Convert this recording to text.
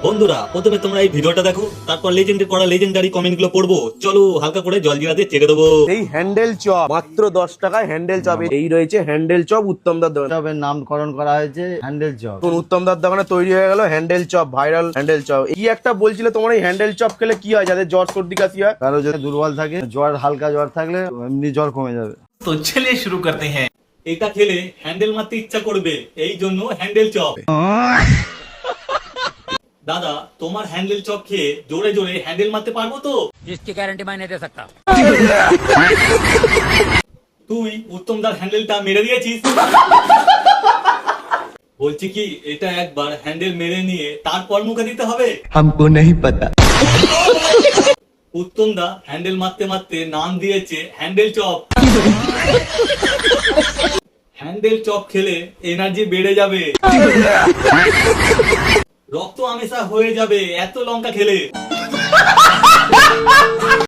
বন্ধুরা প্রথমে তোমরা এই ভিডিওটা দেখো, তারপর লেজেন্ডের করা লেজেন্ডারি কমেন্ট গুলো পড়বো। চলো হালকা করে জলজিরাতে চেকে দেবো। এই হ্যান্ডেল চপ মাত্র 10 টাকায় হ্যান্ডেল চপ। এই রয়েছে হ্যান্ডেল চপ উত্তম দার দোকানে। চপের নামকরণ করা হয়েছে হ্যান্ডেল চপ। এখন উত্তম দার দোকানে তৈরি হয়ে গেল handle chop, viral handle chop. কি একটা বলছিলে তোমার, এই হ্যান্ডেল চপ খেলে কি হয় যাদের জ্বর সর্দি কাশি হয়? কারো যদি দুর্বল থাকে, জ্বর হালকা জ্বর থাকলে এমনি জ্বর কমে যাবে। तो चलिए शुरू करते हैं। এটা খেলে হ্যান্ডেল মারতে ইচ্ছা করবে, এই জন্য হ্যান্ডেল চপ। দাদা তোমার হ্যান্ডেল চপ খেয়ে জোরে জোরে হ্যান্ডেল মারতে পারবো তো? जिसकी गारंटी मैं नहीं दे सकता। তুই উত্তমদার হ্যান্ডেলটা মেরে দিয়েছিস। বলছি কি এটা একবার হ্যান্ডেল মেরে নিয়ে তারপর মুখে দিতে হবে? हमको नहीं पता। উত্তমদা হ্যান্ডেল মারতে মারতে নাম দিয়েছে হ্যান্ডেল চপ। হ্যান্ডেল চপ খেলে এনার্জি বেড়ে যাবে, রক্ত আমেশা হয়ে যাবে এত লঙ্কা খেলে।